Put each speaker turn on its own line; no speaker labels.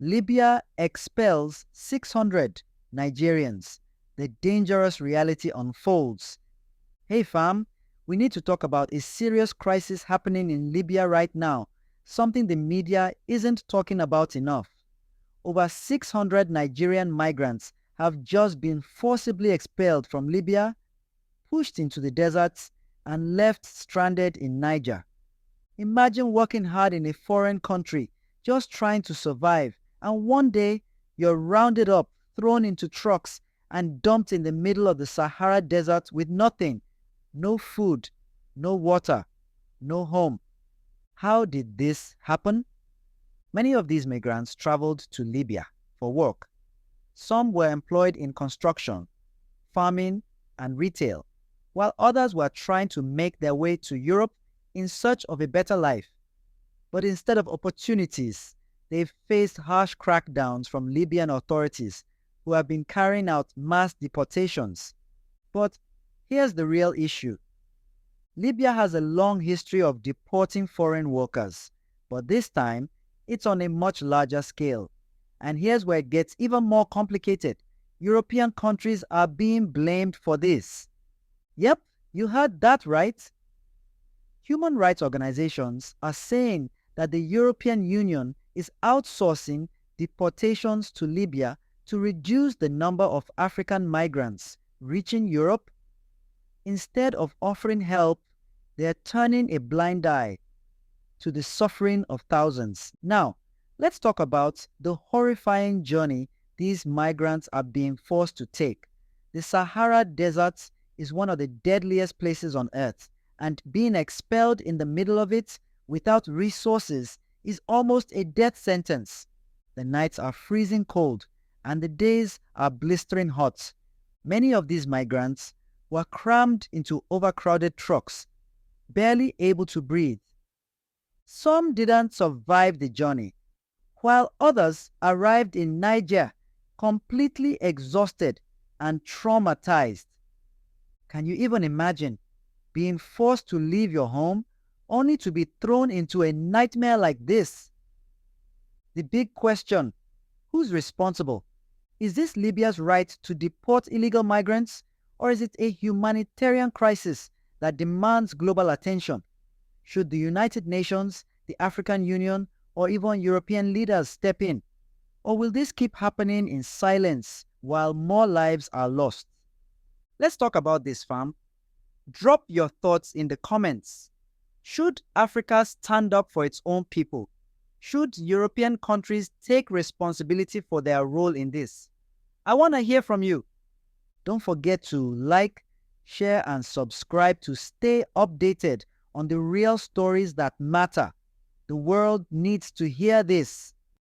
Libya expels 600 Nigerians. The dangerous reality unfolds. Hey fam, we need to talk about a serious crisis happening in Libya right now, something the media isn't talking about enough. Over 600 Nigerian migrants have just been forcibly expelled from Libya, pushed into the deserts, and left stranded in Niger. Imagine working hard in a foreign country, just trying to survive, and one day you're rounded up, thrown into trucks, and dumped in the middle of the Sahara Desert with nothing. No food, no water, no home. How did this happen? Many of these migrants traveled to Libya for work. Some were employed in construction, farming, and retail, while others were trying to make their way to Europe in search of a better life. But instead of opportunities, they've faced harsh crackdowns from Libyan authorities who have been carrying out mass deportations. But here's the real issue. Libya has a long history of deporting foreign workers, but this time it's on a much larger scale. And here's where it gets even more complicated. European countries are being blamed for this. Yep, you heard that right. Human rights organizations are saying that the European Union is outsourcing deportations to Libya to reduce the number of African migrants reaching Europe. Instead of offering help, they are turning a blind eye to the suffering of thousands. Now, let's talk about the horrifying journey these migrants are being forced to take. The Sahara Desert is one of the deadliest places on earth, and being expelled in the middle of it without resources is almost a death sentence. The nights are freezing cold, and the days are blistering hot. Many of these migrants were crammed into overcrowded trucks, barely able to breathe. Some didn't survive the journey, while others arrived in Niger completely exhausted and traumatized. Can you even imagine being forced to leave your home only to be thrown into a nightmare like this? The big question: who's responsible? Is this Libya's right to deport illegal migrants, or is it a humanitarian crisis that demands global attention? Should the United Nations, the African Union, or even European leaders step in? Or will this keep happening in silence while more lives are lost? Let's talk about this, fam. Drop your thoughts in the comments. Should Africa stand up for its own people? Should European countries take responsibility for their role in this? I want to hear from you. Don't forget to like, share, and subscribe to stay updated on the real stories that matter. The world needs to hear this.